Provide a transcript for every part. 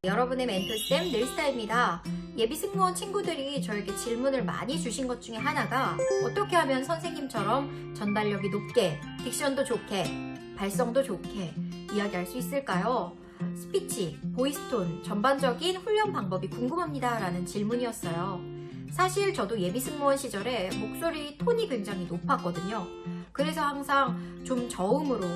여러분의 멘토쌤 늘스타입니다. 예비 승무원 친구들이 저에게 질문을 많이 주신 것 중에 하나가 어떻게 하면 선생님처럼 전달력이 높게, 딕션도 좋게, 발성도 좋게 이야기할 수 있을까요? 스피치, 보이스톤, 전반적인 훈련 방법이 궁금합니다 라는 질문이었어요. 사실 저도 예비 승무원 시절에 목소리 톤이 굉장히 높았거든요. 그래서 항상 좀 저음으로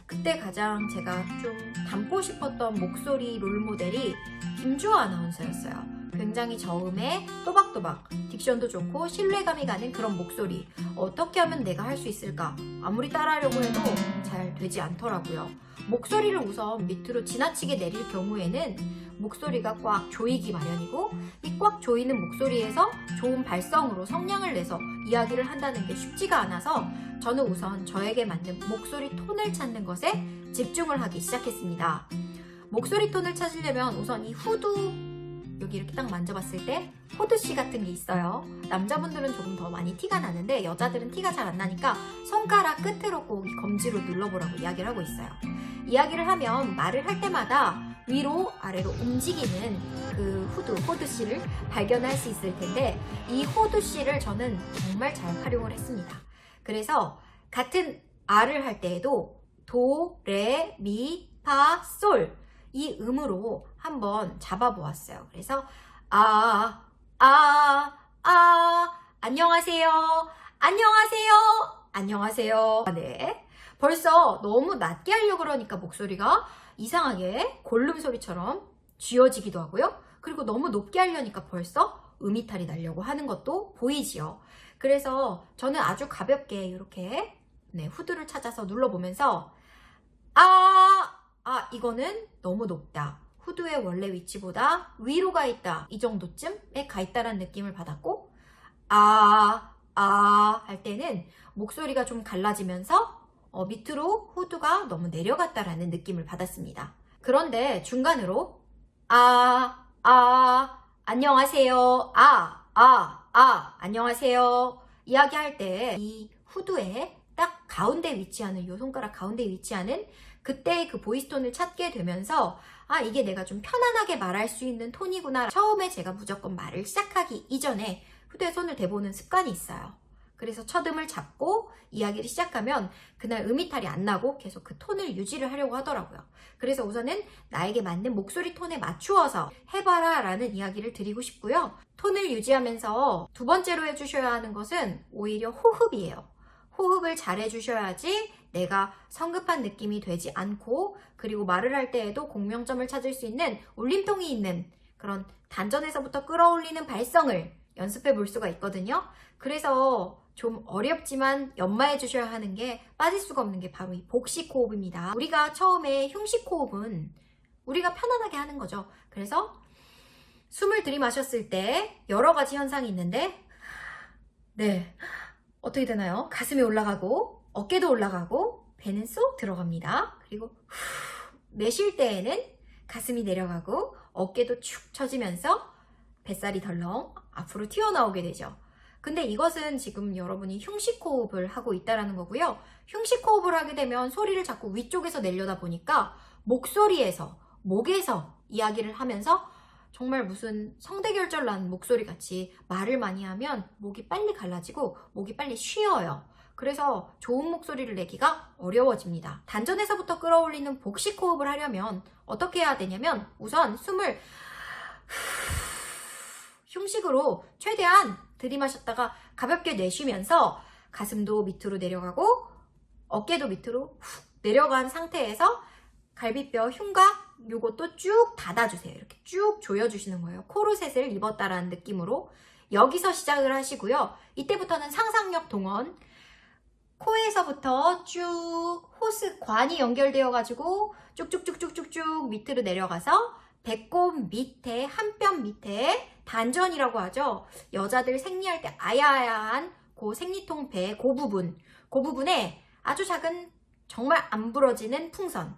그때 가장 제가 좀 닮고 싶었던 목소리 롤모델이 김주호 아나운서였어요. 굉장히 저음에 또박또박, 딕션도 좋고 신뢰감이 가는 그런 목소리. 어떻게 하면 내가 할 수 있을까? 아무리 따라하려고 해도 잘 되지 않더라고요. 목소리를 우선 밑으로 지나치게 내릴 경우에는 목소리가 꽉 조이기 마련이고, 이 꽉 조이는 목소리에서 좋은 발성으로 성량을 내서 이야기를 한다는 게 쉽지가 않아서 저는 우선 저에게 맞는 목소리 톤을 찾는 것에 집중을 하기 시작했습니다. 목소리 톤을 찾으려면 우선 이 후두, 여기 이렇게 딱 만져봤을 때 호두씨 같은 게 있어요. 남자분들은 조금 더 많이 티가 나는데 여자들은 티가 잘 안 나니까 손가락 끝으로 꼭 이 검지로 눌러보라고 이야기를 하고 있어요. 이야기를 하면 말을 할 때마다 위로 아래로 움직이는 그 호두씨를 발견할 수 있을 텐데, 이 호두씨를 저는 정말 잘 활용을 했습니다. 그래서 같은 R을 할 때에도 도, 레, 미, 파, 솔 이 음으로 한번 잡아보았어요. 그래서 안녕하세요, 안녕하세요. 네. 벌써 너무 낮게 하려고 그러니까 목소리가 이상하게 골룸 소리처럼 쥐어지기도 하고요. 그리고 너무 높게 하려니까 벌써 음이탈이 나려고 하는 것도 보이지요. 그래서 저는 아주 가볍게 이렇게 후드를 찾아서 눌러보면서 이거는 너무 높다. 후드의 원래 위치보다 위로 가 있다. 이 정도쯤에 가 있다라는 느낌을 받았고, 할 때는 목소리가 좀 갈라지면서 밑으로 후드가 너무 내려갔다라는 느낌을 받았습니다. 그런데 중간으로 안녕하세요, 안녕하세요 이야기할 때 이 후드의 딱 가운데 위치하는, 이 손가락 가운데 위치하는 그때의 그 보이스톤을 찾게 되면서 이게 내가 좀 편안하게 말할 수 있는 톤이구나. 처음에 제가 무조건 말을 시작하기 이전에 후드에 손을 대보는 습관이 있어요. 그래서 첫 음을 잡고 이야기를 시작하면 그날 음이탈이 안 나고 계속 그 톤을 유지를 하려고 하더라고요. 그래서 우선은 나에게 맞는 목소리 톤에 맞추어서 해봐라 라는 이야기를 드리고 싶고요. 톤을 유지하면서 두 번째로 해주셔야 하는 것은 오히려 호흡이에요. 호흡을 잘 해주셔야지 내가 성급한 느낌이 되지 않고, 그리고 말을 할 때에도 공명점을 찾을 수 있는 울림통이 있는 그런 단전에서부터 끌어올리는 발성을 연습해 볼 수가 있거든요. 그래서 좀 어렵지만 연마해 주셔야 하는 게, 빠질 수가 없는 게 바로 이 복식 호흡입니다. 우리가 처음에 흉식 호흡은 우리가 편안하게 하는 거죠. 그래서 숨을 들이마셨을 때 여러 가지 현상이 있는데, 어떻게 되나요? 가슴이 올라가고 어깨도 올라가고 배는 쏙 들어갑니다. 그리고 내쉴 때에는 가슴이 내려가고 어깨도 축 처지면서 뱃살이 덜렁 앞으로 튀어나오게 되죠. 근데 이것은 지금 여러분이 흉식 호흡을 하고 있다는 거고요. 흉식 호흡을 하게 되면 소리를 자꾸 위쪽에서 내려다 보니까 목소리에서, 목에서 이야기를 하면서 정말 무슨 성대결절 난 목소리 같이 말을 많이 하면 목이 빨리 갈라지고 목이 빨리 쉬어요. 그래서 좋은 목소리를 내기가 어려워집니다. 단전에서부터 끌어올리는 복식 호흡을 하려면 어떻게 해야 되냐면, 우선 숨을 흉식으로 최대한 들이마셨다가 가볍게 내쉬면서 가슴도 밑으로 내려가고 어깨도 밑으로 훅 내려간 상태에서 갈비뼈, 흉곽 요것도 쭉 닫아주세요. 이렇게 쭉 조여주시는 거예요. 코르셋을 입었다라는 느낌으로 여기서 시작을 하시고요. 이때부터는 상상력 동원, 코에서부터 쭉 호스관이 연결되어 가지고 쭉쭉쭉쭉쭉쭉 밑으로 내려가서 배꼽 밑에, 한 뼘 밑에 단전이라고 하죠. 여자들 생리할 때 아야아야한 그 생리통 배, 그 부분에 아주 작은, 정말 안 부러지는 풍선,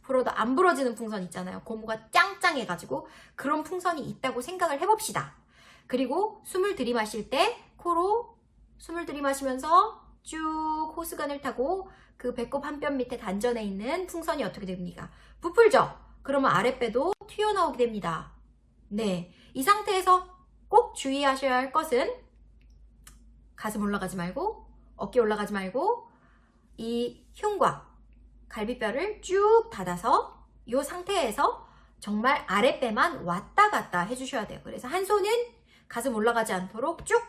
불어도 안 부러지는 풍선 있잖아요. 고무가 짱짱해가지고 그런 풍선이 있다고 생각을 해봅시다. 그리고 숨을 들이마실 때 코로 숨을 들이마시면서 쭉 호스관을 타고 그 배꼽 한 뼘 밑에 단전에 있는 풍선이 어떻게 됩니까? 부풀죠? 그러면 아랫배도 튀어나오게 됩니다. 네, 이 상태에서 꼭 주의하셔야 할 것은 가슴 올라가지 말고 어깨 올라가지 말고 이 흉곽, 갈비뼈를 쭉 닫아서 이 상태에서 정말 아랫배만 왔다 갔다 해주셔야 돼요. 그래서 한 손은 가슴 올라가지 않도록 쭉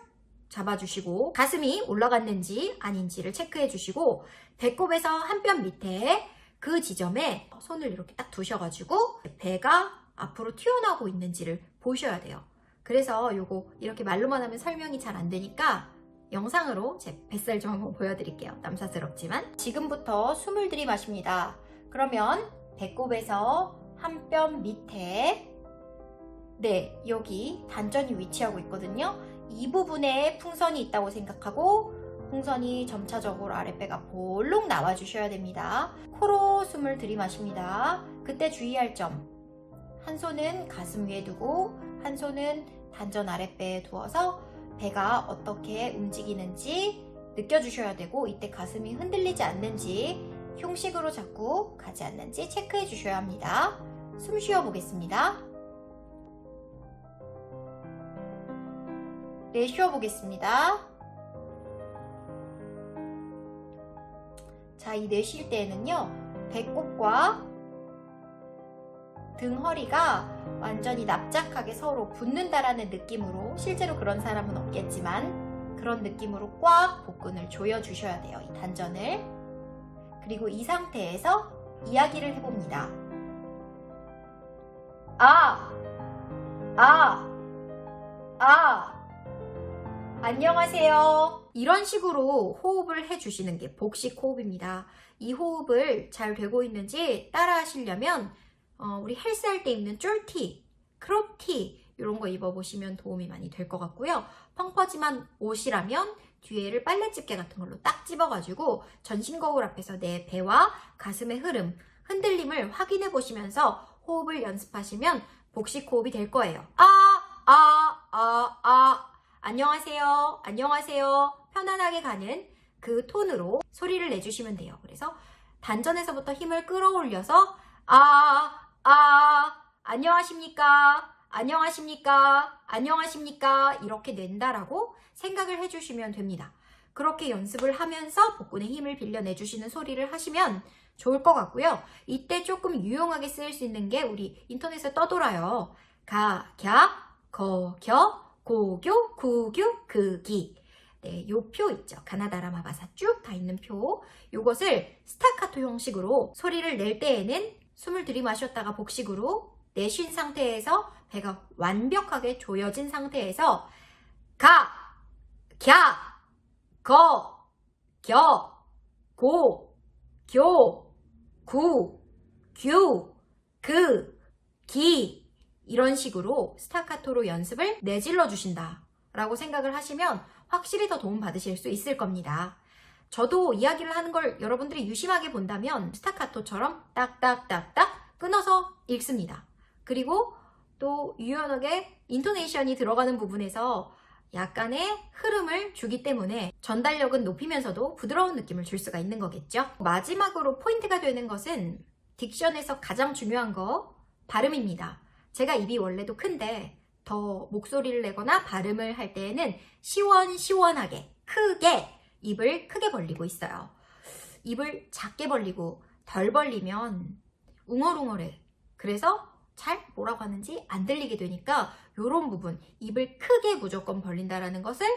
잡아주시고 가슴이 올라갔는지 아닌지를 체크해 주시고 배꼽에서 한 뼘 밑에 그 지점에 손을 이렇게 딱 두셔가지고 배가 앞으로 튀어나오고 있는지를 보셔야 돼요. 그래서 요거 이렇게 말로만 하면 설명이 잘 안 되니까 영상으로 제 뱃살 좀 한번 보여드릴게요. 남사스럽지만. 지금부터 숨을 들이마십니다. 그러면 배꼽에서 한 뼘 밑에 네, 여기 단전이 위치하고 있거든요. 이 부분에 풍선이 있다고 생각하고 풍선이 점차적으로 아랫배가 볼록 나와주셔야 됩니다. 코로 숨을 들이마십니다. 그때 주의할 점, 한 손은 가슴 위에 두고 한 손은 단전 아랫배에 두어서 배가 어떻게 움직이는지 느껴주셔야 되고 이때 가슴이 흔들리지 않는지 흉식으로 자꾸 가지 않는지 체크해 주셔야 합니다. 숨 쉬어 보겠습니다. 네, 쉬어 보겠습니다. 자, 이 내쉴 때에는요, 배꼽과 등 허리가 완전히 납작하게 서로 붙는다라는 느낌으로, 실제로 그런 사람은 없겠지만 그런 느낌으로 꽉 복근을 조여주셔야 돼요. 이 단전을. 그리고 이 상태에서 이야기를 해봅니다. 안녕하세요. 이런 식으로 호흡을 해주시는 게 복식 호흡입니다. 이 호흡을 잘 되고 있는지 따라 하시려면 우리 헬스할 때 입는 쫄티, 크롭티 이런 거 입어보시면 도움이 많이 될 것 같고요. 펑퍼짐한 옷이라면 뒤에를 빨래집게 같은 걸로 딱 집어가지고 전신 거울 앞에서 내 배와 가슴의 흐름, 흔들림을 확인해 보시면서 호흡을 연습하시면 복식 호흡이 될 거예요. 안녕하세요. 안녕하세요. 편안하게 가는 그 톤으로 소리를 내주시면 돼요. 그래서 단전에서부터 힘을 끌어올려서 안녕하십니까? 안녕하십니까? 안녕하십니까? 이렇게 낸다라고 생각을 해주시면 됩니다. 그렇게 연습을 하면서 복근에 힘을 빌려내주시는 소리를 하시면 좋을 것 같고요. 이때 조금 유용하게 쓰일 수 있는 게 우리 인터넷에 떠돌아요. 가, 갸, 거, 겨, 고교, 구교, 극기. 네, 요 표 있죠. 가나다라마바사 쭉 다 있는 표. 요것을 스타카토 형식으로 소리를 낼 때에는 숨을 들이마셨다가 복식으로 내쉰 상태에서 배가 완벽하게 조여진 상태에서 가, 갸, 거, 겨, 고, 교, 구, 규, 그, 기 이런 식으로 스타카토로 연습을 내질러 주신다 라고 생각을 하시면 확실히 더 도움 받으실 수 있을 겁니다. 저도 이야기를 하는 걸 여러분들이 유심하게 본다면 스타카토처럼 딱딱딱딱 끊어서 읽습니다. 그리고 또 유연하게 인토네이션이 들어가는 부분에서 약간의 흐름을 주기 때문에 전달력은 높이면서도 부드러운 느낌을 줄 수가 있는 거겠죠. 마지막으로 포인트가 되는 것은 딕션에서 가장 중요한 거 발음입니다. 제가 입이 원래도 큰데 더 목소리를 내거나 발음을 할 때에는 시원시원하게 크게 입을 크게 벌리고 있어요. 입을 작게 벌리고 덜 벌리면 웅얼웅얼해. 그래서 잘 뭐라고 하는지 안 들리게 되니까 이런 부분 입을 크게 무조건 벌린다라는 것을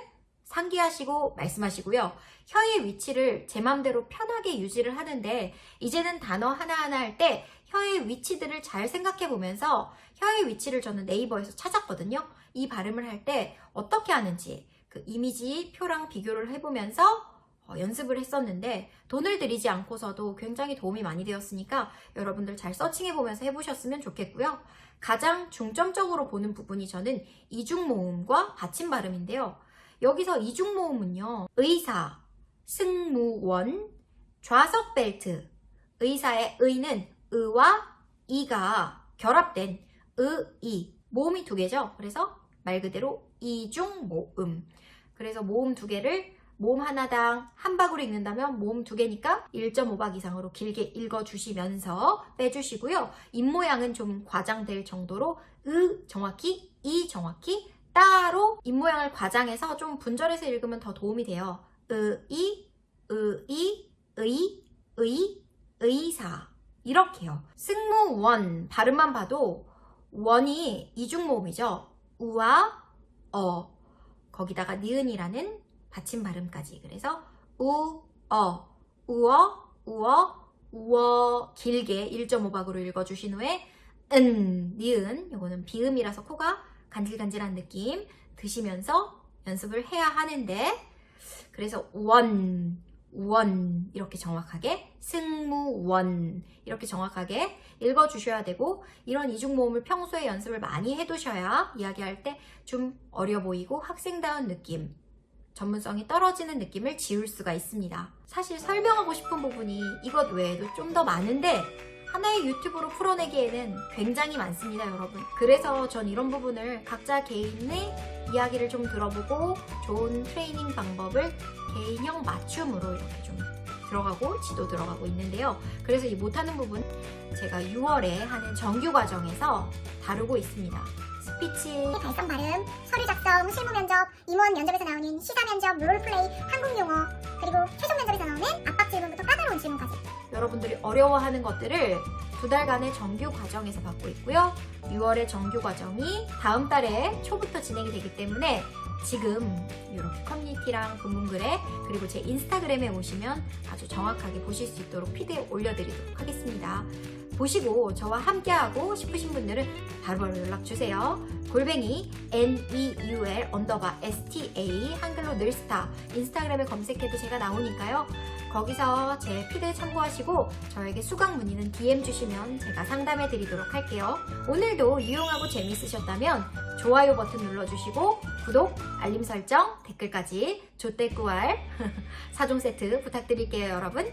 상기하시고 말씀하시고요. 혀의 위치를 제 맘대로 편하게 유지를 하는데 이제는 단어 하나하나 할 때 혀의 위치들을 잘 생각해 보면서 혀의 위치를 저는 네이버에서 찾았거든요. 이 발음을 할 때 어떻게 하는지 그 이미지 표랑 비교를 해보면서 연습을 했었는데 돈을 들이지 않고서도 굉장히 도움이 많이 되었으니까 여러분들 잘 서칭해보면서 해보셨으면 좋겠고요. 가장 중점적으로 보는 부분이 저는 이중모음과 받침 발음인데요. 여기서 이중모음은요. 의사, 승무원, 좌석벨트. 의사의 의는 의와 이가 결합된 의, 모음이 두 개죠. 그래서 말 그대로 이중모음. 그래서 모음 두 개를 모음 하나당 한 박으로 읽는다면 모음 2개니까 1.5박 이상으로 길게 읽어주시면서 빼주시고요. 입모양은 좀 과장될 정도로 정확히, 정확히 따로 입모양을 과장해서 좀 분절해서 읽으면 더 도움이 돼요. 의사 이렇게요. 승무원 발음만 봐도 원이 이중모음이죠. 우와 거기다가 니은이라는 받침 발음까지. 그래서 우어 길게 1.5박으로 읽어주신 후에 니은 요거는 비음이라서 코가 간질간질한 느낌 드시면서 연습을 해야 하는데, 그래서 원 이렇게 정확하게, 승무원 이렇게 정확하게 읽어주셔야 되고, 이런 이중모음을 평소에 연습을 많이 해두셔야 이야기할 때 좀 어려 보이고 학생다운 느낌, 전문성이 떨어지는 느낌을 지울 수가 있습니다. 사실 설명하고 싶은 부분이 이것 외에도 좀 더 많은데 하나의 유튜브로 풀어내기에는 굉장히 많습니다, 여러분. 그래서 전 이런 부분을 각자 개인의 이야기를 좀 들어보고 좋은 트레이닝 방법을 개인형 맞춤으로 이렇게 좀 들어가고 지도 들어가고 있는데요. 그래서 이 못하는 부분 제가 6월에 하는 정규 과정에서 다루고 있습니다. 스피치, 발성 발음, 서류 작성, 실무 면접, 임원 면접에서 나오는 시사 면접, 롤플레이, 한국 용어, 그리고 최종 면접에서 나오는 압박 질문부터 까다로운 질문까지. 여러분들이 어려워하는 것들을 2달간의 정규 과정에서 받고 있고요. 6월의 정규 과정이 다음 달에 초부터 진행이 되기 때문에 지금 이렇게 커뮤니티랑 본문글에 그리고 제 인스타그램에 오시면 아주 정확하게 보실 수 있도록 피드에 올려드리도록 하겠습니다. 보시고 저와 함께하고 싶으신 분들은 바로바로 연락주세요. 골뱅이 NEUL_STA 한글로 늘스타 인스타그램에 검색해도 제가 나오니까요. 거기서 제 피드 참고하시고 저에게 수강 문의는 DM 주시면 제가 상담해 드리도록 할게요. 오늘도 유용하고 재밌으셨다면 좋아요 버튼 눌러주시고 구독, 알림 설정, 댓글까지 조떼꾸알 4종 세트 부탁드릴게요, 여러분.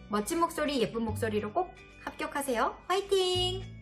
멋진 목소리, 예쁜 목소리로 꼭 합격하세요. 화이팅!